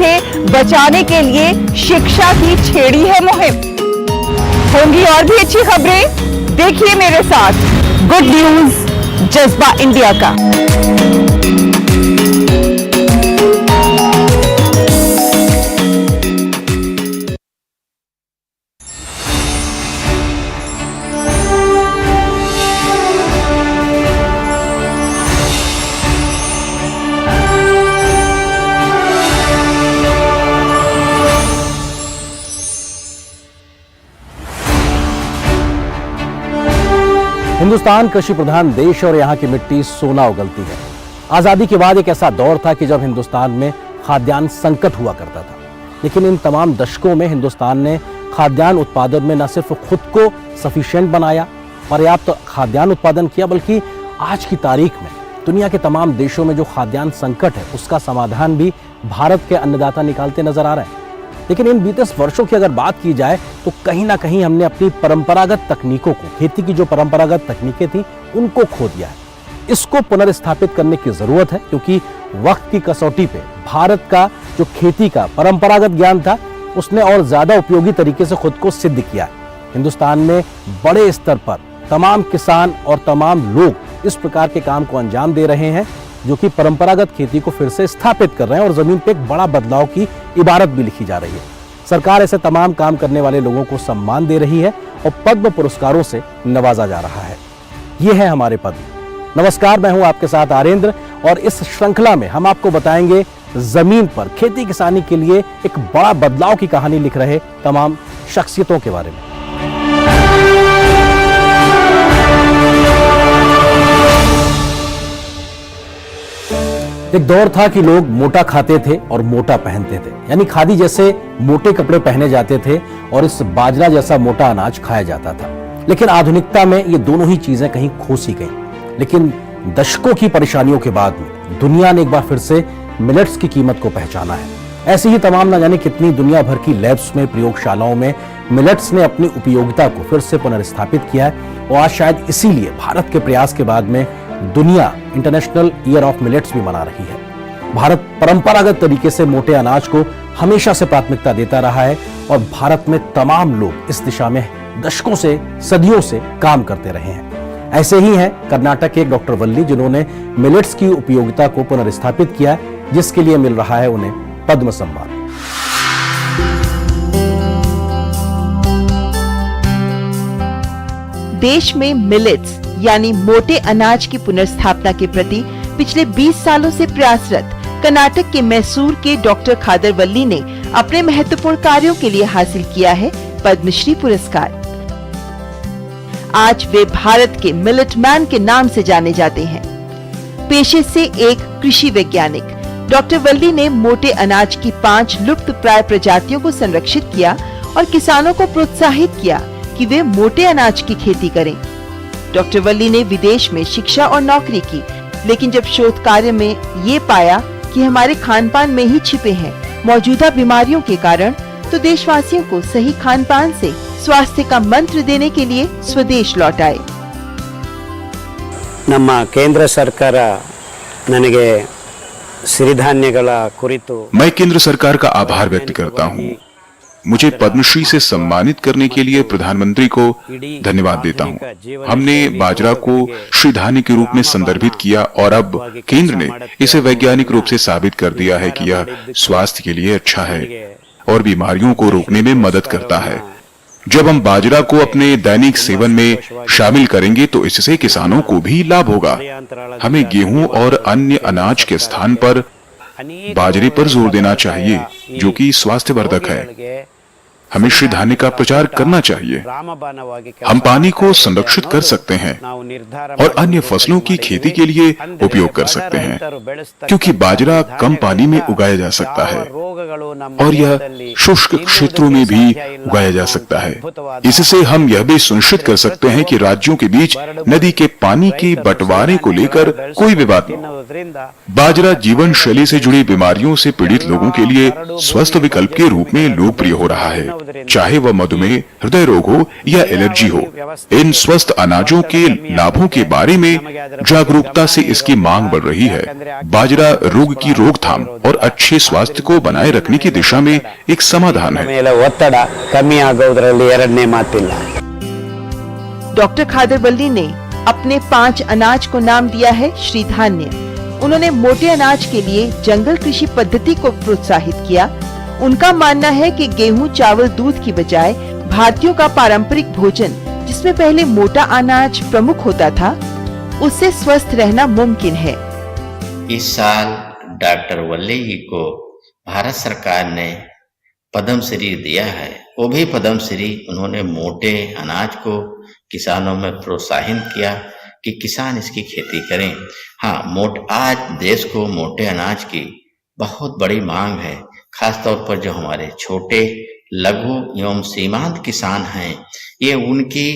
से बचाने के लिए शिक्षा की छेड़ी है मुहिम। होंगी और भी अच्छी खबरें, देखिए मेरे साथ गुड न्यूज जज्बा इंडिया का। हिंदुस्तान कृषि प्रधान देश और यहाँ की मिट्टी सोना उगलती है। आजादी के बाद एक ऐसा दौर था कि जब हिंदुस्तान में खाद्यान्न संकट हुआ करता था, लेकिन इन तमाम दशकों में हिंदुस्तान ने खाद्यान्न उत्पादन में न सिर्फ खुद को सफिशिएंट बनाया, पर्याप्त खाद्यान्न उत्पादन किया, बल्कि आज की तारीख में दुनिया के तमाम देशों में जो खाद्यान्न संकट है उसका समाधान भी भारत के अन्नदाता निकालते नजर आ रहे हैं। लेकिन इन बीते वर्षों की अगर बात की जाए तो कहीं ना कहीं हमने अपनी परंपरागत तकनीकों को, खेती की जो परंपरागत तकनीकें थी, उनको खो दिया है। इसको पुनर्स्थापित करने की जरूरत है, क्योंकि वक्त की कसौटी पे भारत का जो खेती का परंपरागत ज्ञान था उसने और ज्यादा उपयोगी तरीके से खुद को सिद्ध किया है। हिंदुस्तान में बड़े स्तर पर तमाम किसान और तमाम लोग इस प्रकार के काम को अंजाम दे रहे हैं जो कि परंपरागत खेती को फिर से स्थापित कर रहे हैं और जमीन पे एक बड़ा बदलाव की इबारत भी लिखी जा रही है। सरकार ऐसे तमाम काम करने वाले लोगों को सम्मान दे रही है और पद्म पुरस्कारों से नवाजा जा रहा है। ये है हमारे पद्म। नमस्कार, मैं हूं आपके साथ आरेंद्र और इस श्रृंखला में हम आपको बताएंगे जमीन पर खेती किसानी के लिए एक बड़ा बदलाव की कहानी लिख रहे तमाम शख्सियतों के बारे में। एक दौर था कि लोग मोटा खाते थे और मोटा पहनते थे, यानी खादी जैसे मोटे कपड़े पहने जाते थे और इस बाजरा जैसा मोटा अनाज खाया जाता था। लेकिन आधुनिकता में ये दोनों ही चीजें कहीं खो सी गईं। लेकिन दशकों की परेशानियों के बाद में दुनिया ने एक बार फिर से मिलेट्स की कीमत को पहचाना है। ऐसे ही तमाम न जाने कितनी दुनिया भर की लैब्स में, प्रयोगशालाओं में मिलेट्स ने अपनी उपयोगिता को फिर से पुनर्स्थापित किया है और आज शायद इसीलिए भारत के प्रयास के बाद में दुनिया इंटरनेशनल ईयर ऑफ मिलेट्स भी मना रही है। भारत परंपरागत तरीके से मोटे अनाज को हमेशा से प्राथमिकता देता रहा है और भारत में तमाम लोग इस दिशा में दशकों से, सदियों से काम करते रहे हैं। ऐसे ही हैं कर्नाटक के एक डॉक्टर वल्ली, जिन्होंने मिलेट्स की उपयोगिता को पुनर्स्थापित किया, जिसके लिए मिल रहा है उन्हें पद्म सम्मान। देश में मिलेट्स यानी मोटे अनाज की पुनर्स्थापना के प्रति पिछले 20 सालों से प्रयासरत कर्नाटक के मैसूर के डॉक्टर खादर वल्ली ने अपने महत्वपूर्ण कार्यों के लिए हासिल किया है पद्मश्री पुरस्कार। आज वे भारत के मिलेट मैन के नाम से जाने जाते हैं। पेशे से एक कृषि वैज्ञानिक, डॉक्टर वल्ली ने मोटे अनाज की 5 लुप्तप्राय प्रजातियों को संरक्षित किया और किसानों को प्रोत्साहित किया कि वे मोटे अनाज की खेती करें। डॉक्टर वल्ली ने विदेश में शिक्षा और नौकरी की, लेकिन जब शोध कार्य में ये पाया कि हमारे खानपान में ही छिपे हैं मौजूदा बीमारियों के कारण, तो देशवासियों को सही खानपान से स्वास्थ्य का मंत्र देने के लिए स्वदेश लौट आए। ನಮ್ಮ ಕೇಂದ್ರ ಸರ್ಕಾರ ನನಗೆ ಸಿರಿಧಾನ್ಯಗಳ ಕುರಿತು मैं केंद्र सरकार का आभार व्यक्त करता हूँ। मुझे पद्मश्री से सम्मानित करने के लिए प्रधानमंत्री को धन्यवाद देता हूँ। हमने बाजरा को श्रीधान्य के रूप में संदर्भित किया और अब केंद्र ने इसे वैज्ञानिक रूप से साबित कर दिया है कि यह स्वास्थ्य के लिए अच्छा है और बीमारियों को रोकने में मदद करता है। जब हम बाजरा को अपने दैनिक सेवन में शामिल करेंगे तो इससे किसानों को भी लाभ होगा। हमें गेहूं और अन्य अनाज के स्थान पर बाजरे पर जोर देना चाहिए, जो कि स्वास्थ्यवर्धक है। हमें श्रीधान्य का प्रचार करना चाहिए। हम पानी को संरक्षित कर सकते हैं और अन्य फसलों की खेती के लिए उपयोग कर सकते हैं, क्योंकि बाजरा कम पानी में उगाया जा सकता है और यह शुष्क क्षेत्रों में भी उगाया जा सकता है। इससे हम यह भी सुनिश्चित कर सकते हैं कि राज्यों के बीच नदी के पानी के बंटवारे को लेकर कोई विवाद न हो। बाजरा जीवन शैली से जुड़ी बीमारियों से पीड़ित लोगों के लिए स्वस्थ विकल्प के रूप में लोकप्रिय हो रहा है। चाहे वह मधुमेह, हृदय रोग हो या एलर्जी हो। इन स्वस्थ अनाजों के लाभों के बारे में जागरूकता से इसकी मांग बढ़ रही है। बाजरा रोग की रोकथाम और अच्छे स्वास्थ्य को बनाए रखने की दिशा में एक समाधान है। ಒತ್ತಡ ಕಮ್ಮಿ ಆಗೋದ್ರಲ್ಲಿ ಎರಡನೇ ಮಾತಿಲ್ಲ। डॉक्टर खादर बल्ली ने अपने 5 अनाज को नाम दिया है श्री धान्य। उन्होंने मोटे अनाज के लिए जंगल कृषि पद्धति को प्रोत्साहित किया। उनका मानना है कि गेहूं, चावल, दूध की बजाय भारतीयों का पारंपरिक भोजन, जिसमें पहले मोटा अनाज प्रमुख होता था, उससे स्वस्थ रहना मुमकिन है। इस साल डॉक्टर वल्ली जी को भारत सरकार ने पद्म श्री दिया है। वो भी पद्म श्री उन्होंने मोटे अनाज को किसानों में प्रोत्साहित किया कि किसान इसकी खेती करें। हाँ, आज देश को मोटे अनाज की बहुत बड़ी मांग है, खासतौर पर जो हमारे छोटे, लघु एवं सीमांत किसान हैं, ये उनकी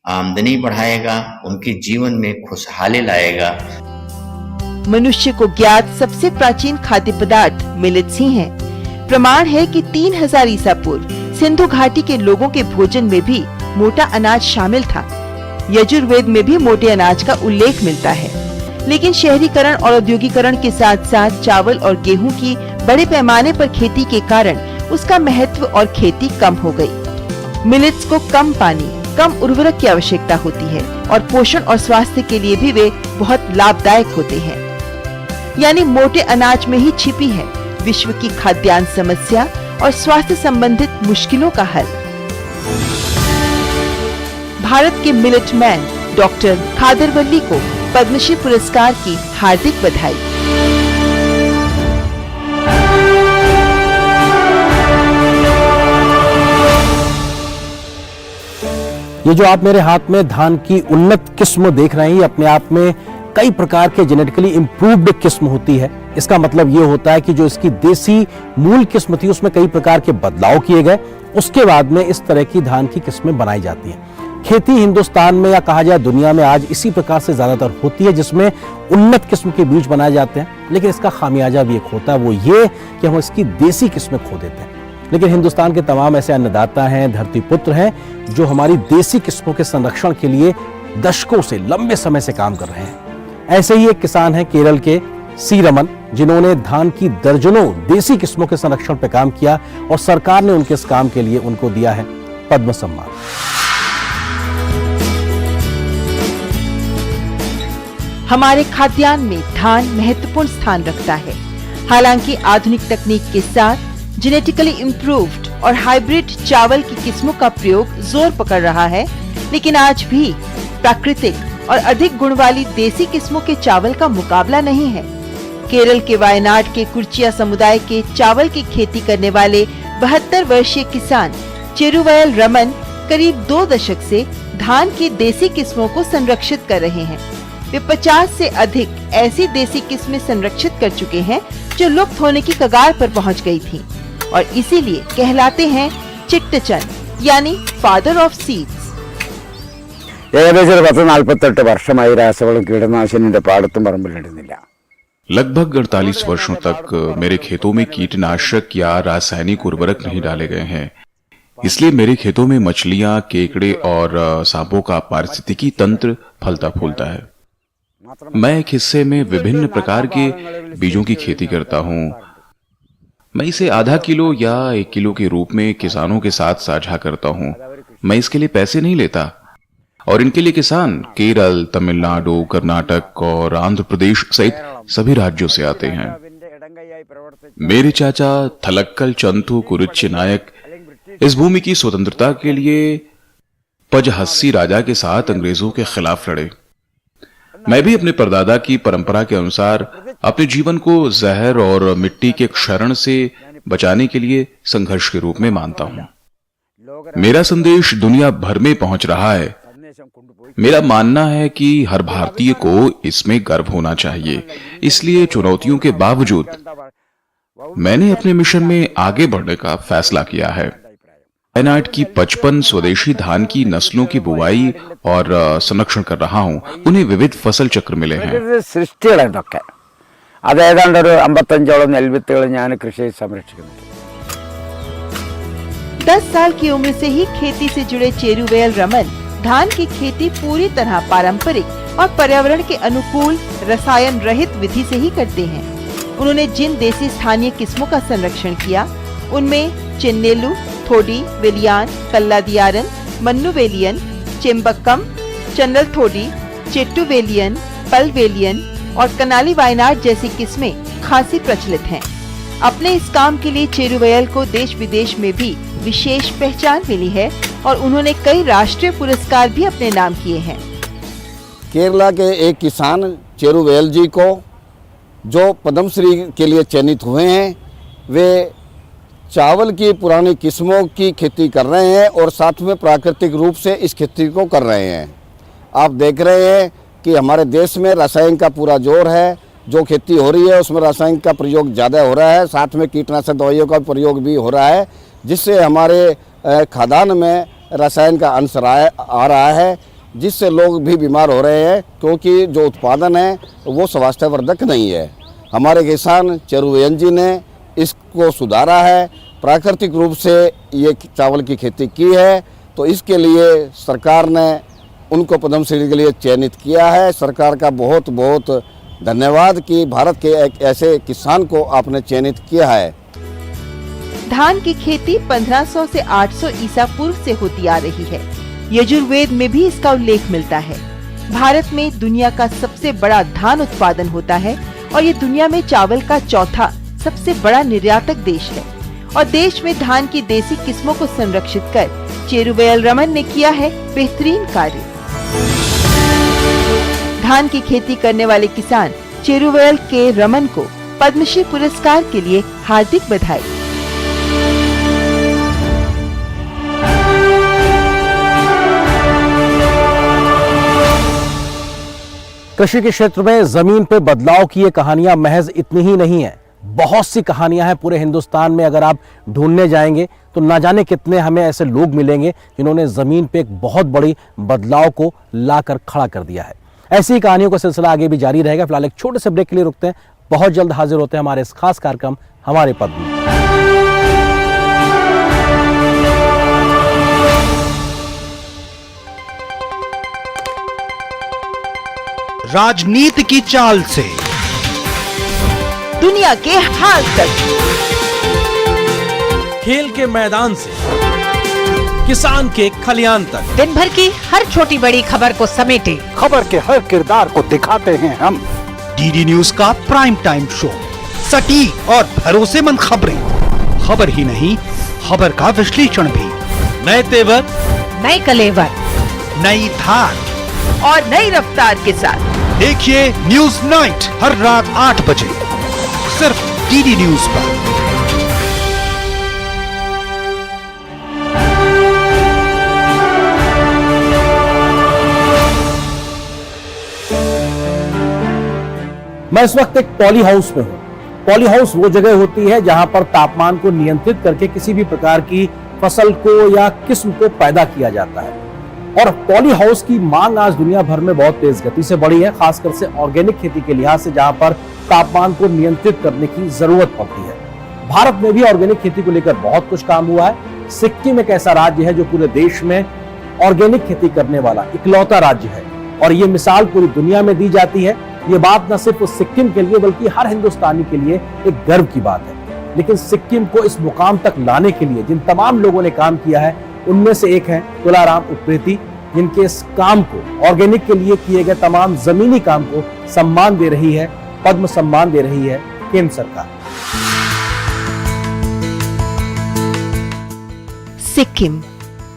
आमदनी बढ़ाएगा, उनके जीवन में खुशहाली लाएगा। मनुष्य को ज्ञात सबसे प्राचीन खाद्य पदार्थ मिलेट्स ही हैं। प्रमाण है कि 3000 ईसा पूर्व सिंधु घाटी के लोगों के भोजन में भी मोटा अनाज शामिल था। यजुर्वेद में भी मोटे अनाज का उल्लेख मिलता है, लेकिन शहरीकरण और औद्योगिकरण के साथ साथ चावल और गेहूं की बड़े पैमाने पर खेती के कारण उसका महत्व और खेती कम हो गई। मिलेट्स को कम पानी, कम उर्वरक की आवश्यकता होती है और पोषण और स्वास्थ्य के लिए भी वे बहुत लाभदायक होते हैं। यानी मोटे अनाज में ही छिपी है विश्व की खाद्यान्न समस्या और स्वास्थ्य संबंधित मुश्किलों का हल। भारत के मिलेट मैन डॉक्टर खादर बल्ली को पद्मश्री पुरस्कार की हार्दिक बधाई। ये जो आप मेरे हाथ में धान की उन्नत किस्म देख रहे हैं, ये अपने आप में कई प्रकार के जेनेटिकली इंप्रूव्ड किस्म होती है। इसका मतलब ये होता है कि जो इसकी देसी मूल किस्म थी उसमें कई प्रकार के बदलाव किए गए, उसके बाद में इस तरह की धान की किस्में बनाई जाती हैं। खेती हिंदुस्तान में या कहा जाए दुनिया में आज इसी प्रकार से ज्यादातर होती है, जिसमें उन्नत किस्म के बीज बनाए जाते हैं। लेकिन इसका खामियाजा भी एक होता है, वो ये कि हम इसकी देसी किस्में खो देते हैं। लेकिन हिंदुस्तान के तमाम ऐसे अन्नदाता हैं, धरती पुत्र हैं, जो हमारी देसी किस्मों के संरक्षण के लिए दशकों से, लंबे समय से काम कर रहे हैं। ऐसे ही एक किसान हैं केरल के सी रमन, जिन्होंने धान की दर्जनों देसी किस्मों के संरक्षण पर काम किया और सरकार ने उनके इस काम के लिए उनको दिया है पद्म सम्मान। हमारे खाद्यान्न में धान महत्वपूर्ण स्थान रखता है। हालांकि आधुनिक तकनीक के साथ जेनेटिकली इम्प्रूव्ड और हाइब्रिड चावल की किस्मों का प्रयोग जोर पकड़ रहा है, लेकिन आज भी प्राकृतिक और अधिक गुण वाली देसी किस्मों के चावल का मुकाबला नहीं है। केरल के वायनाड के कुर्चिया समुदाय के चावल की खेती करने वाले 72 वर्षीय किसान चेरुवयल रमन करीब 2 दशक से धान की देसी किस्मों को संरक्षित कर रहे हैं। वे 50 से अधिक ऐसी देसी किस्में संरक्षित कर चुके हैं जो लुप्त होने की कगार पर पहुंच गई थीं और इसीलिए कहलाते हैं चिट्टचन, यानी फादर ऑफ सीड्स। ഏകദേശം 10-48 വർഷമായി രാസവളം കീടനാശിനിയുടെ പാടത്തും പറമ്പിലിടുന്നില്ല। लगभग 48 वर्षों तक मेरे खेतों में कीटनाशक या रासायनिक उर्वरक नहीं डाले गए हैं। इसलिए मेरे खेतों में मछलियां, केकड़े और सांपों का पारिस्थितिकी तंत्र फलता फूलता है। मैं एक हिस्से में विभिन्न प्रकार के बीजों की खेती करता हूं। मैं इसे आधा किलो या 1 किलो के रूप में किसानों के साथ साझा करता हूं। मैं इसके लिए पैसे नहीं लेता और इनके लिए किसान केरल, तमिलनाडु, कर्नाटक और आंध्र प्रदेश सहित सभी राज्यों से आते हैं। मेरे चाचा थलक्कल चंथू कुरुच्ची नायक इस भूमि की स्वतंत्रता के लिए पजहस्सी राजा के साथ अंग्रेजों के खिलाफ लड़े। मैं भी अपने परदादा की परंपरा के अनुसार अपने जीवन को जहर और मिट्टी के क्षरण से बचाने के लिए संघर्ष के रूप में मानता हूं। मेरा संदेश दुनिया भर में पहुंच रहा है। मेरा मानना है कि हर भारतीय को इसमें गर्व होना चाहिए। इसलिए चुनौतियों के बावजूद मैंने अपने मिशन में आगे बढ़ने का फैसला किया है। वायनाड की 55 स्वदेशी धान की नस्लों की बुवाई और संरक्षण कर रहा हूं। उन्हें विविध फसल चक्र मिले हैं। സൃഷ്ടികളാണ് ഇതൊക്കെ. അത് ഏതാണ്ട് ഒരു 55ഓളം നെൽവിത്തുകൾ ഞാൻ കൃഷി സംരക്ഷിക്കുന്നുണ്ട്। 10 साल की उम्र से ही खेती से जुड़े चेरुवेल रमन धान की खेती पूरी तरह पारंपरिक और पर्यावरण के अनुकूल रसायन रहित विधि से ही करते हैं। उन्होंने जिन देसी स्थानीय किस्मों का संरक्षण किया उनमें चिन्नेलू, थोडी, वेलियान, कल्लादियारन, मन्नू वेलियन, चेम्बक्कम, चन्नल थोडी, चेट्टू वेलियन, पल वेलियन और कनाली वायनाड जैसी किस्में खासी प्रचलित हैं। अपने इस काम के लिए चेरुवेल को देश विदेश में भी विशेष पहचान मिली है और उन्होंने कई राष्ट्रीय पुरस्कार भी अपने नाम किए हैं। केरला के एक किसान चेरुवेल जी को जो पद्मश्री के लिए चयनित हुए हैं, वे चावल की पुरानी किस्मों की खेती कर रहे हैं और साथ में प्राकृतिक रूप से इस खेती को कर रहे हैं। आप देख रहे हैं कि हमारे देश में रासायनिक का पूरा जोर है। जो खेती हो रही है उसमें रासायनिक का प्रयोग ज़्यादा हो रहा है, साथ में कीटनाशक दवाइयों का प्रयोग भी हो रहा है, जिससे हमारे खाद्यान्न में रसायन का अंश आ रहा है, जिससे लोग भी बीमार हो रहे हैं, क्योंकि जो उत्पादन है वो स्वास्थ्यवर्धक नहीं है। हमारे किसान चेरुवेल जी ने इसको सुधारा है, प्राकृतिक रूप से ये चावल की खेती की है, तो इसके लिए सरकार ने उनको पद्मश्री के लिए चयनित किया है। सरकार का बहुत बहुत धन्यवाद कि भारत के एक ऐसे किसान को आपने चयनित किया है। धान की खेती 1500 से 800 ईसा पूर्व से होती आ रही है। यजुर्वेद में भी इसका उल्लेख मिलता है। भारत में दुनिया का सबसे बड़ा धान उत्पादन होता है और ये दुनिया में चावल का चौथा सबसे बड़ा निर्यातक देश है और देश में धान की देसी किस्मों को संरक्षित कर चेरुवेल रमन ने किया है बेहतरीन कार्य। धान की खेती करने वाले किसान चेरुवेल के रमन को पद्मश्री पुरस्कार के लिए हार्दिक बधाई। कृषि के क्षेत्र में जमीन पे बदलाव की ये कहानियां महज इतनी ही नहीं है, बहुत सी कहानियां हैं पूरे हिंदुस्तान में। अगर आप ढूंढने जाएंगे तो ना जाने कितने हमें ऐसे लोग मिलेंगे जिन्होंने जमीन पे एक बहुत बड़ी बदलाव को लाकर खड़ा कर दिया है। ऐसी कहानियों का सिलसिला आगे भी जारी रहेगा। फिलहाल एक छोटे से ब्रेक के लिए रुकते हैं, बहुत जल्द हाजिर होते हैं हमारे इस खास कार्यक्रम हमारे पद में। राजनीति की चाल से दुनिया के हाल तक, खेल के मैदान से किसान के खलियान तक, दिन भर की हर छोटी बड़ी खबर को समेटे खबर के हर किरदार को दिखाते हैं हम। डीडी न्यूज का प्राइम टाइम शो, सटीक और भरोसेमंद खबरें, खबर ही नहीं खबर का विश्लेषण भी, नए तेवर, नए कलेवर, नई धार और नई रफ्तार के साथ देखिए न्यूज नाइट हर रात 8 बजे सिर्फ डीडी न्यूज पर। मैं इस वक्त एक पॉली हाउस में हूँ। पॉली हाउस वो जगह होती है जहां पर तापमान को नियंत्रित करके किसी भी प्रकार की फसल को या किस्म को पैदा किया जाता है। और पॉली हाउस की मांग आज दुनिया भर में बहुत तेज गति से बढ़ी है, खासकर से ऑर्गेनिक खेती के लिहाज से, जहां पर तापमान को नियंत्रित करने की जरूरत पड़ती है। भारत में भी ऑर्गेनिक खेती को लेकर बहुत कुछ काम हुआ है। सिक्किम एक ऐसा राज्य है जो पूरे देश में ऑर्गेनिक खेती करने वाला इकलौता राज्य है और ये मिसाल पूरी दुनिया में दी जाती है। ये बात न सिर्फ सिक्किम के लिए बल्कि हर हिंदुस्तानी के लिए एक गर्व की बात है। लेकिन सिक्किम को इस मुकाम तक लाने के लिए जिन तमाम लोगों ने काम किया है उनमें से एक है तुलाराम उप्रेती, जिनके इस काम को, ऑर्गेनिक के लिए किए गए तमाम जमीनी काम को सम्मान दे रही है, पद्म सम्मान दे रही है केंद्र सरकार। सिक्किम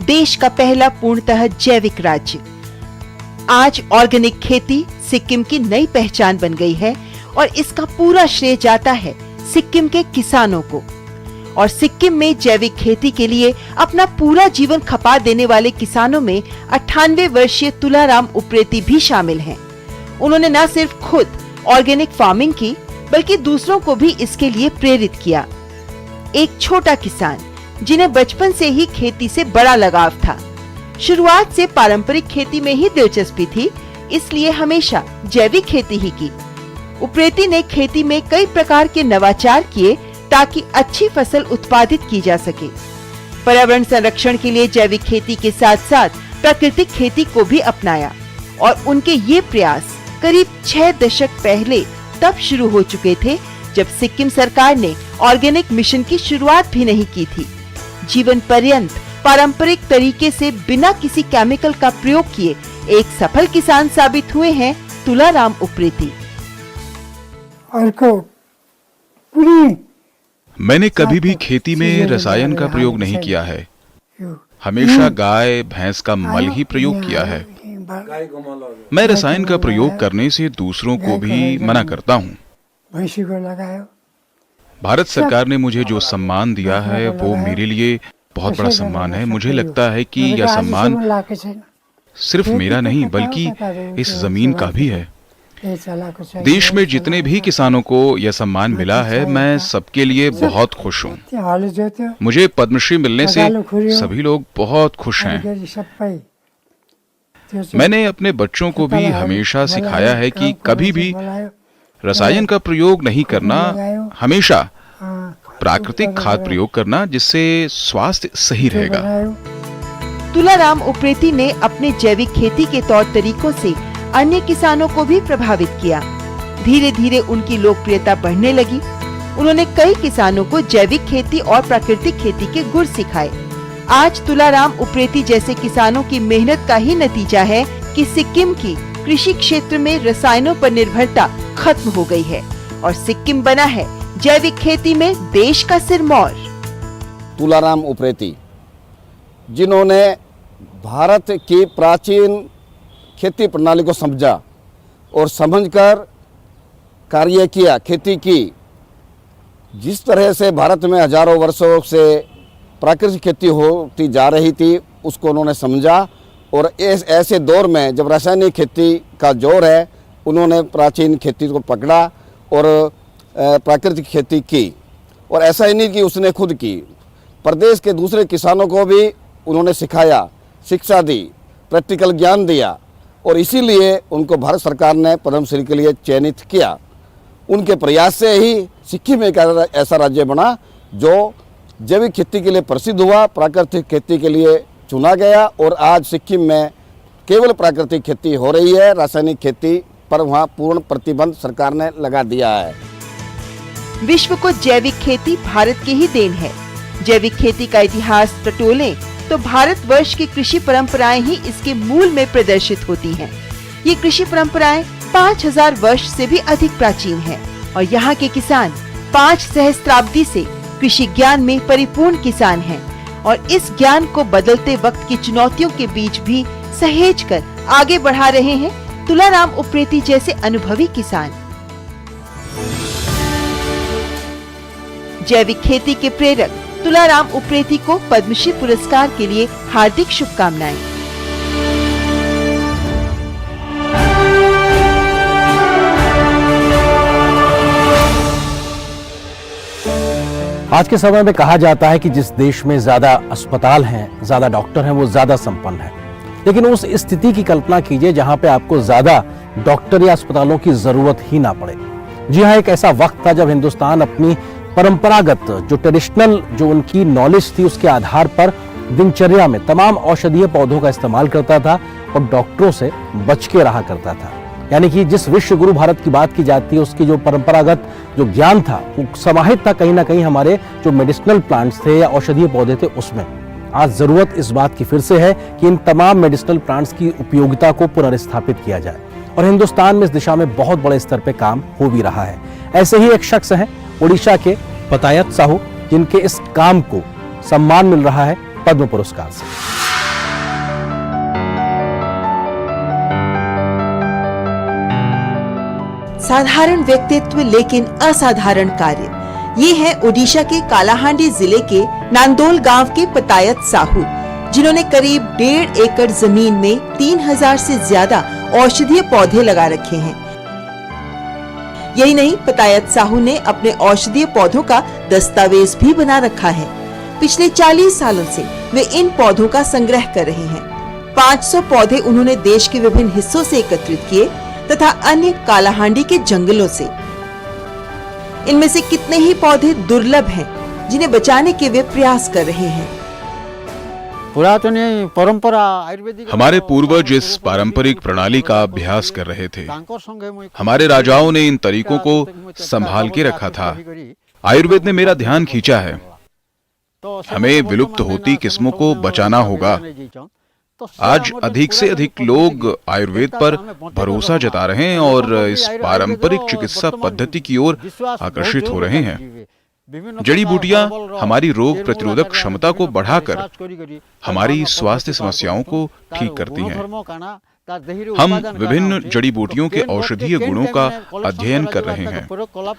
देश का पहला पूर्णतः जैविक राज्य। आज ऑर्गेनिक खेती सिक्किम की नई पहचान बन गई है और इसका पूरा श्रेय जाता है सिक्किम के किसानों को। और सिक्किम में जैविक खेती के लिए अपना पूरा जीवन खपा देने वाले किसानों में 98 वर्षीय तुलाराम उप्रेती भी शामिल हैं। उन्होंने न सिर्फ खुद ऑर्गेनिक फार्मिंग की बल्कि दूसरों को भी इसके लिए प्रेरित किया। एक छोटा किसान जिन्हें बचपन से ही खेती से बड़ा लगाव था। शुरुआत से पारंपरिक खेती में ही दिलचस्पी थी, इसलिए हमेशा जैविक खेती ही की। उप्रेती ने खेती में कई प्रकार के नवाचार किए ताकि अच्छी फसल उत्पादित की जा सके। पर्यावरण संरक्षण के लिए जैविक खेती के साथ साथ प्राकृतिक खेती को भी अपनाया और उनके ये प्रयास करीब 6 दशक पहले तब शुरू हो चुके थे जब सिक्किम सरकार ने ऑर्गेनिक मिशन की शुरुआत भी नहीं की थी। जीवन पर्यंत पारंपरिक तरीके से बिना किसी केमिकल का प्रयोग किए एक सफल किसान साबित हुए हैं तुलाराम उप्रेती। मैंने कभी भी खेती में रसायन का प्रयोग नहीं किया है। हमेशा गाय भैंस का मल ही प्रयोग किया है। मैं रसायन का प्रयोग करने से दूसरों को भी मना करता हूँ। भारत सरकार ने मुझे जो सम्मान दिया है वो मेरे लिए बहुत बड़ा सम्मान है। मुझे लगता है कि यह सम्मान सिर्फ मेरा नहीं बल्कि इस जमीन का भी है। देश में जितने भी किसानों को यह सम्मान मिला है, मैं सबके लिए बहुत खुश हूँ। मुझे पद्मश्री मिलने से सभी लोग बहुत खुश हैं। मैंने अपने बच्चों को भी हमेशा सिखाया है कि कभी भी रसायन का प्रयोग नहीं करना, हमेशा प्राकृतिक खाद प्रयोग करना, जिससे स्वास्थ्य सही रहेगा। तुलाराम उप्रेती ने अपने जैविक खेती के तौर तरीकों से अन्य किसानों को भी प्रभावित किया। धीरे धीरे उनकी लोकप्रियता बढ़ने लगी। उन्होंने कई किसानों को जैविक खेती और प्राकृतिक खेती के गुर सिखाए। आज तुलाराम उप्रेती जैसे किसानों की मेहनत का ही नतीजा है कि सिक्किम की कृषि क्षेत्र में रसायनों पर निर्भरता खत्म हो गई है और सिक्किम बना है जैविक खेती में देश का सिरमौर। तुलाराम उप्रेती जिन्होंने भारत की प्राचीन खेती प्रणाली को समझा और समझकर कार्य किया, खेती की। जिस तरह से भारत में हजारों वर्षों से प्राकृतिक खेती होती जा रही थी, उसको उन्होंने समझा और ऐसे दौर में जब रासायनिक खेती का जोर है, उन्होंने प्राचीन खेती को पकड़ा और प्राकृतिक खेती की। और ऐसा ही नहीं कि उसने खुद की, प्रदेश के दूसरे किसानों को भी उन्होंने सिखाया, शिक्षा दी, प्रैक्टिकल ज्ञान दिया और इसीलिए उनको भारत सरकार ने पद्मश्री के लिए चयनित किया। उनके प्रयास से ही सिक्किम एक ऐसा राज्य बना जो जैविक खेती के लिए प्रसिद्ध हुआ, प्राकृतिक खेती के लिए चुना गया और आज सिक्किम में केवल प्राकृतिक खेती हो रही है। रासायनिक खेती पर वहाँ पूर्ण प्रतिबंध सरकार ने लगा दिया है। विश्व को जैविक खेती भारत की ही देन है। जैविक खेती का इतिहास टटोलें तो भारतवर्ष की कृषि परंपराएं ही इसके मूल में प्रदर्शित होती हैं। ये कृषि परंपराएं 5000 वर्ष से भी अधिक प्राचीन हैं और यहाँ के किसान 5 सहस्त्राब्दी से कृषि ज्ञान में परिपूर्ण किसान हैं और इस ज्ञान को बदलते वक्त की चुनौतियों के बीच भी सहेज कर आगे बढ़ा रहे हैं तुलाराम उप्रेती जैसे अनुभवी किसान। जैविक खेती के प्रेरक तुलाराम उप्रेती को पद्मश्री पुरस्कार के लिए हार्दिक शुभकामनाएं। आज के समय में कहा जाता है कि जिस देश में ज्यादा अस्पताल हैं, ज्यादा डॉक्टर हैं, वो ज्यादा संपन्न है। लेकिन उस स्थिति की कल्पना कीजिए जहां पे आपको ज्यादा डॉक्टर या अस्पतालों की जरूरत ही ना पड़े। जी हाँ, एक ऐसा वक्त था जब हिंदुस्तान अपनी परंपरागत जो ट्रेडिशनल जो उनकी नॉलेज थी उसके आधार पर दिनचर्या में तमाम औषधीय पौधों का इस्तेमाल करता था और डॉक्टरों से बच के रहा करता था। यानी कि जिस विश्व गुरु भारत की बात की जाती है उसकी जो परंपरागत जो ज्ञान था वो समाहित था कहीं ना कहीं हमारे जो मेडिसिनल प्लांट्स थे या औषधीय पौधे थे उसमें। आज जरूरत इस बात की फिर से है कि इन तमाम मेडिसिनल प्लांट्स की उपयोगिता को पुनर्स्थापित किया जाए और हिंदुस्तान में इस दिशा में बहुत बड़े स्तर पर काम हो भी रहा है। ऐसे ही एक शख्स हैं ओडिशा के पतायत साहू, जिनके इस काम को सम्मान मिल रहा है पद्म पुरस्कार से। साधारण व्यक्तित्व लेकिन असाधारण कार्य, ये है ओडिशा के कालाहांडी जिले के नांदोल गांव के पतायत साहू, जिन्होंने करीब 1.5 एकड़ जमीन में 3000 से ज्यादा औषधीय पौधे लगा रखे हैं। यही नहीं, पतायत साहू ने अपने औषधीय पौधों का दस्तावेज भी बना रखा है। पिछले 40 सालों से वे इन पौधों का संग्रह कर रहे हैं। 500 पौधे उन्होंने देश के विभिन्न हिस्सों से एकत्रित किए तथा अन्य कालाहांडी के जंगलों से। इनमें से कितने ही पौधे दुर्लभ हैं जिन्हें बचाने के वे प्रयास कर रहे हैं। पुरातन परंपरा आयुर्वेदिक हमारे पूर्वज इस पारंपरिक प्रणाली का अभ्यास कर रहे थे। हमारे राजाओं ने इन तरीकों को संभाल के रखा था। आयुर्वेद ने मेरा ध्यान खींचा है। हमें विलुप्त होती किस्मों को बचाना होगा। आज अधिक से अधिक लोग आयुर्वेद पर भरोसा जता रहे हैं और इस पारंपरिक चिकित्सा पद्धति की ओर आकर्षित हो रहे हैं। जड़ी बूटियां हमारी रोग प्रतिरोधक क्षमता को बढ़ाकर हमारी स्वास्थ्य समस्याओं को ठीक करती हैं। हम विभिन्न जड़ी बूटियों के औषधीय गुणों का अध्ययन कर रहे हैं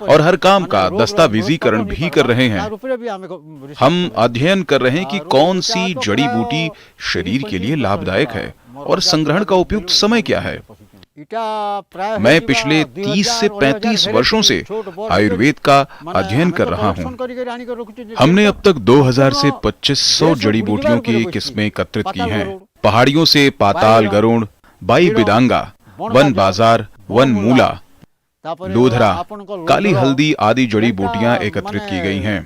और हर काम का दस्तावेजीकरण भी कर रहे हैं। हम अध्ययन कर रहे हैं कि कौन सी जड़ी बूटी शरीर के लिए लाभदायक है और संग्रहण का उपयुक्त समय क्या है। मैं पिछले 30 से 35 वर्षों से आयुर्वेद का अध्ययन कर रहा हूं। हमने अब तक 2000 से 2500 जड़ी बूटियों की किस्में एकत्रित की हैं। पहाड़ियों से पाताल गरुड़, बाई बिदांगा, वन बाजार, वन मूला, लोधरा, काली हल्दी आदि जड़ी बूटियां एकत्रित की गई हैं।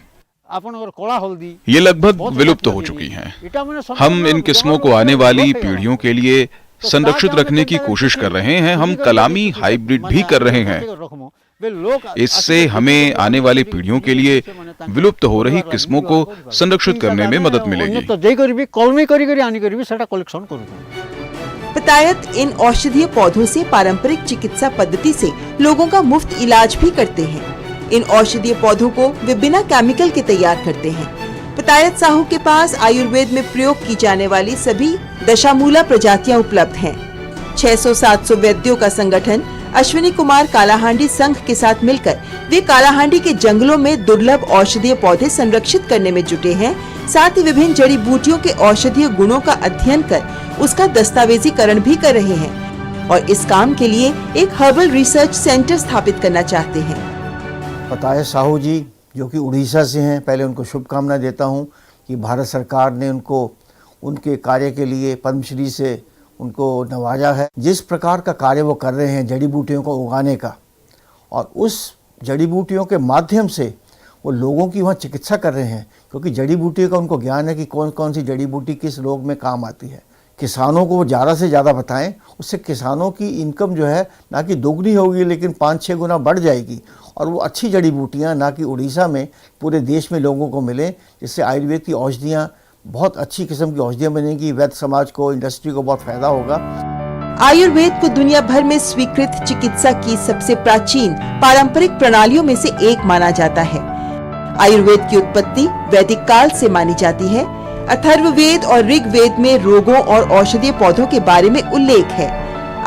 ये लगभग विलुप्त हो चुकी हैं। हम इन किस्मों को आने वाली पीढ़ियों के लिए संरक्षित रखने की कोशिश कर रहे हैं। हम कलामी हाइब्रिड भी कर रहे हैं। इससे हमें आने वाली पीढ़ियों के लिए विलुप्त हो रही किस्मों को संरक्षित करने में मदद मिलेगी। पतायत इन औषधीय पौधों से पारंपरिक चिकित्सा पद्धति से लोगों का मुफ्त इलाज भी करते हैं। इन औषधीय पौधों को वे बिना केमिकल के तैयार करते हैं। पतायत साहू के पास आयुर्वेद में प्रयोग की जाने वाली सभी दशामूला प्रजातियां उपलब्ध हैं। 600-700 वैद्यों का संगठन अश्विनी कुमार कालाहांडी संघ के साथ मिलकर वे कालाहांडी के जंगलों में दुर्लभ औषधीय पौधे संरक्षित करने में जुटे हैं। साथ ही विभिन्न जड़ी बूटियों के औषधीय गुणों का अध्ययन कर उसका दस्तावेजीकरण भी कर रहे हैं और इस काम के लिए एक हर्बल रिसर्च सेंटर स्थापित करना चाहते हैं। पतायत साहू जी जो कि उड़ीसा से हैं, पहले उनको शुभकामनाएं देता हूं कि भारत सरकार ने उनको उनके कार्य के लिए पद्मश्री से उनको नवाजा है। जिस प्रकार का कार्य वो कर रहे हैं जड़ी बूटियों को उगाने का, और उस जड़ी बूटियों के माध्यम से वो लोगों की वहाँ चिकित्सा कर रहे हैं, क्योंकि जड़ी बूटियों का उनको ज्ञान है कि कौन कौन सी जड़ी बूटी किस रोग में काम आती है। किसानों को वो ज़्यादा से ज़्यादा बताएं, उससे किसानों की इनकम जो है ना कि दोगुनी होगी लेकिन 5-6 गुना बढ़ जाएगी, और वो अच्छी जड़ी बूटियाँ ना कि उड़ीसा में पूरे देश में लोगों को मिले, जिससे आयुर्वेद की औषधियाँ बहुत अच्छी किस्म की औषधियाँ बनेंगी। वैद्य समाज को, इंडस्ट्री को बहुत फायदा होगा। आयुर्वेद को दुनिया भर में स्वीकृत चिकित्सा की सबसे प्राचीन पारंपरिक प्रणालियों में से एक माना जाता है। आयुर्वेद की उत्पत्ति वैदिक काल से मानी जाती है। अथर्ववेद और ऋग्वेद में रोगों और औषधीय पौधों के बारे में उल्लेख है।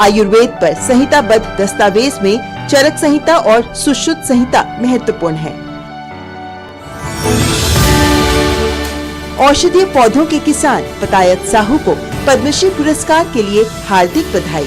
आयुर्वेद पर संहिताबद्ध दस्तावेज में चरक संहिता और सुश्रुत संहिता महत्वपूर्ण है। औषधीय पौधों के किसान पतायत साहू को पद्मश्री पुरस्कार के लिए हार्दिक बधाई।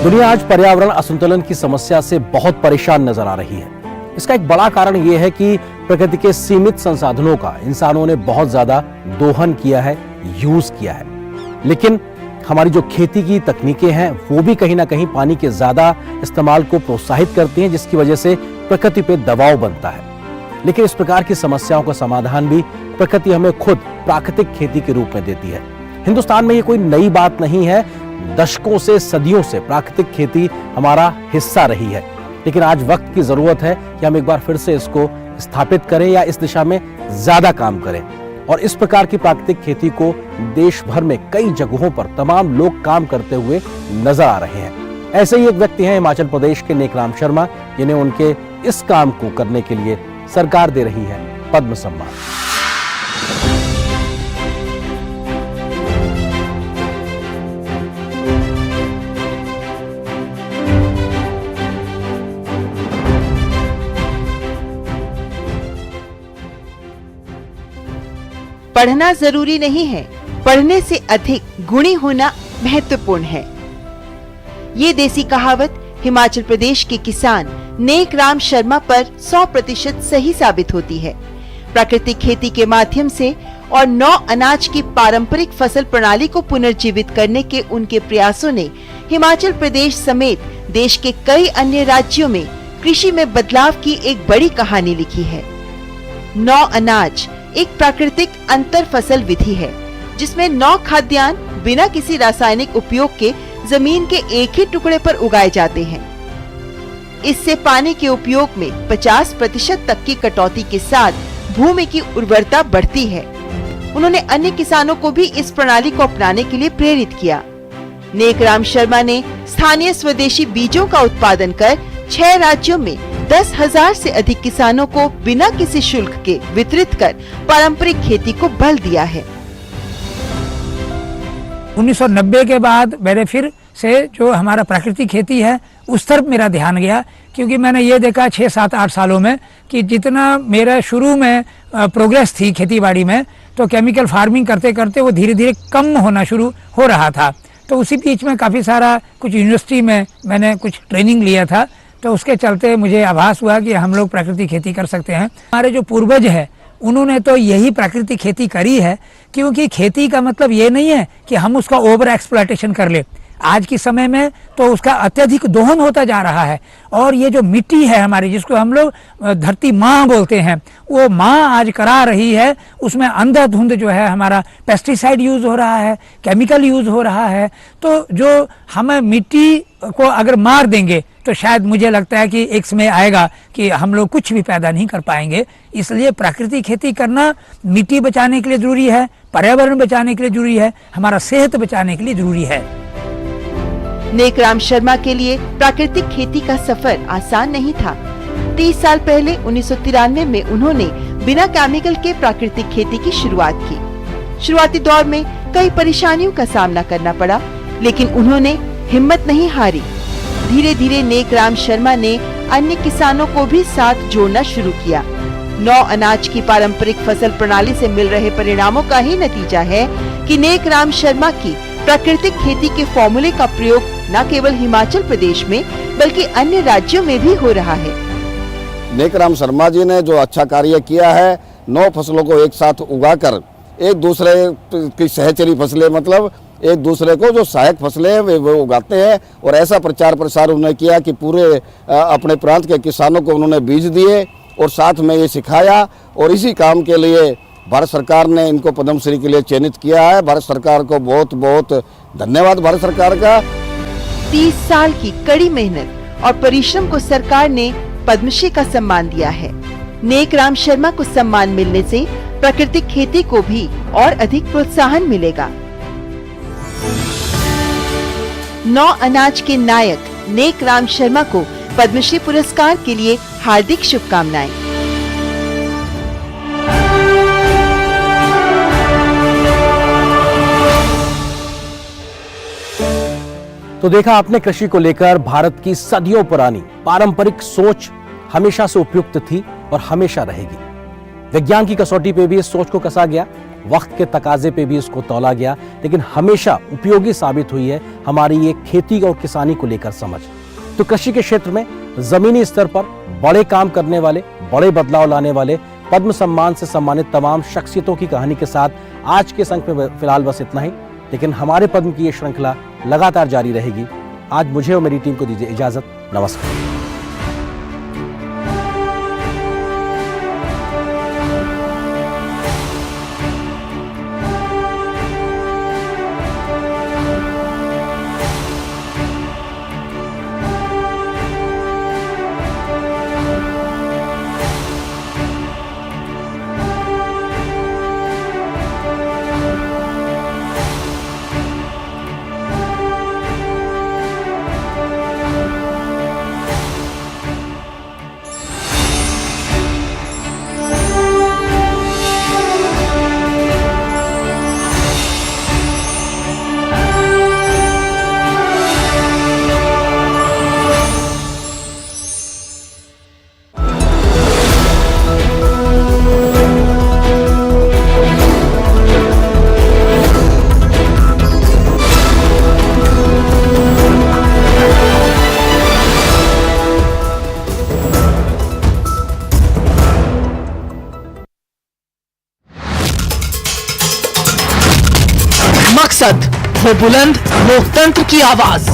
दुनिया आज पर्यावरण असंतुलन की समस्या से बहुत परेशान नजर आ रही है। इसका एक बड़ा कारण यह है कि प्रकृति के सीमित संसाधनों का इंसानों ने बहुत ज्यादा दोहन किया है, यूज किया है। लेकिन हमारी जो खेती की तकनीकें हैं वो भी कहीं ना कहीं पानी के ज्यादा इस्तेमाल को प्रोत्साहित करती हैं, जिसकी वजह से प्रकृति पे दबाव बनता है। लेकिन इस प्रकार की समस्याओं का समाधान भी प्रकृति हमें खुद प्राकृतिक खेती के रूप में देती है। हिंदुस्तान में ये कोई नई बात नहीं है। दशकों से, सदियों से प्राकृतिक खेती हमारा हिस्सा रही है। लेकिन आज वक्त की जरूरत है कि हम एक बार फिर से इसको स्थापित करें या इस दिशा में ज्यादा काम करें। और इस प्रकार की प्राकृतिक खेती को देश भर में कई जगहों पर तमाम लोग काम करते हुए नजर आ रहे हैं। ऐसे ही एक व्यक्ति हैं हिमाचल प्रदेश के नेकराम शर्मा, जिन्हें उनके इस काम को करने के लिए सरकार दे रही है पद्म सम्मान। पढ़ना जरूरी नहीं है, पढ़ने से अधिक गुणी होना महत्वपूर्ण है। ये देसी कहावत हिमाचल प्रदेश के किसान नेकराम शर्मा पर 100% सही साबित होती है। प्राकृतिक खेती के माध्यम से और 9 अनाज की पारंपरिक फसल प्रणाली को पुनर्जीवित करने के उनके प्रयासों ने हिमाचल प्रदेश समेत देश के कई अन्य राज्यों में कृषि में बदलाव की एक बड़ी कहानी लिखी है। 9 अनाज एक प्राकृतिक अंतर फसल विधि है जिसमें 9 खाद्यान्न बिना किसी रासायनिक उपयोग के जमीन के एक ही टुकड़े पर उगाए जाते हैं। इससे पानी के उपयोग में 50% तक की कटौती के साथ भूमि की उर्वरता बढ़ती है। उन्होंने अन्य किसानों को भी इस प्रणाली को अपनाने के लिए प्रेरित किया। नेकराम शर्मा ने स्थानीय स्वदेशी बीजों का उत्पादन कर 6 राज्यों में 10,000 से अधिक किसानों को बिना किसी शुल्क के वितरित कर पारंपरिक खेती को बल दिया है। 1990 के बाद मेरे फिर से जो हमारा प्राकृतिक खेती है उस तरफ मेरा ध्यान गया, क्योंकि मैंने ये देखा 6, 7, 8 सालों में कि जितना मेरा शुरू में प्रोग्रेस थी खेतीबाड़ी में, तो केमिकल फार्मिंग करते करते वो धीरे धीरे कम होना शुरू हो रहा था। तो उसी बीच में काफ़ी सारा कुछ यूनिवर्सिटी में मैंने कुछ ट्रेनिंग लिया था, तो उसके चलते मुझे आभास हुआ कि हम लोग प्राकृतिक खेती कर सकते हैं। हमारे जो पूर्वज है उन्होंने तो यही प्राकृतिक खेती करी है, क्योंकि खेती का मतलब ये नहीं है कि हम उसका ओवर एक्सप्लॉयटेशन कर ले। आज के समय में तो उसका अत्यधिक दोहन होता जा रहा है, और ये जो मिट्टी है हमारी, जिसको हम लोग धरती माँ बोलते हैं, वो माँ आज करा रही है, उसमें अंधाधुंध जो है हमारा पेस्टिसाइड यूज हो रहा है, केमिकल यूज हो रहा है। तो जो हमें मिट्टी को अगर मार देंगे तो शायद मुझे लगता है कि एक समय आएगा कि हम लोग कुछ भी पैदा नहीं कर पाएंगे। इसलिए प्राकृतिक खेती करना मिट्टी बचाने के लिए जरूरी है, पर्यावरण बचाने के लिए जरूरी है, हमारा सेहत बचाने के लिए जरूरी है। नेकराम शर्मा के लिए प्राकृतिक खेती का सफर आसान नहीं था। 30 साल पहले 1993 में उन्होंने बिना केमिकल के प्राकृतिक खेती की शुरुआत की। शुरुआती दौर में कई परेशानियों का सामना करना पड़ा, लेकिन उन्होंने हिम्मत नहीं हारी। धीरे धीरे नेकराम शर्मा ने अन्य किसानों को भी साथ जोड़ना शुरू किया। 9 अनाज की पारंपरिक फसल प्रणाली से मिल रहे परिणामों का ही नतीजा है कि नेकराम शर्मा की प्राकृतिक खेती के फॉर्मूले का प्रयोग न केवल हिमाचल प्रदेश में बल्कि अन्य राज्यों में भी हो रहा है। नेकराम शर्मा जी ने जो अच्छा कार्य किया है, 9 फसलों को एक साथ उगाकर एक दूसरे की सहचरी फसलें, मतलब एक दूसरे को जो सहायक फसलें हैं वे उगाते हैं, और ऐसा प्रचार प्रसार उन्होंने किया कि पूरे अपने प्रांत के किसानों को उन्होंने बीज दिए और साथ में ये सिखाया। और इसी काम के लिए भारत सरकार ने इनको पद्मश्री के लिए चयनित किया है। भारत सरकार को बहुत बहुत धन्यवाद भारत सरकार का। 30 साल की कड़ी मेहनत और परिश्रम को सरकार ने पद्मश्री का सम्मान दिया है। नेकराम शर्मा को सम्मान मिलने से प्राकृतिक खेती को भी और अधिक प्रोत्साहन मिलेगा। 9 अनाज के नायक नेकराम शर्मा को पद्मश्री पुरस्कार के लिए हार्दिक शुभकामनाएं। तो देखा आपने, कृषि को लेकर भारत की सदियों पुरानी पारंपरिक सोच हमेशा से उपयुक्त थी और हमेशा रहेगी। विज्ञान की कसौटी पे भी इस सोच को कसा गया, वक्त के तकाजे पे भी इसको तौला गया, लेकिन हमेशा उपयोगी साबित हुई है हमारी ये खेती और किसानी को लेकर समझ। तो कृषि के क्षेत्र में जमीनी स्तर पर बड़े काम करने वाले, बड़े बदलाव लाने वाले पद्म सम्मान से सम्मानित तमाम शख्सियतों की कहानी के साथ आज के अंक में फिलहाल बस इतना ही, लेकिन हमारे पद्म की ये श्रृंखला लगातार जारी रहेगी। आज मुझे और मेरी टीम को दीजिए इजाजत। नमस्कार। मकसद हो बुलंद लोकतंत्र की आवाज,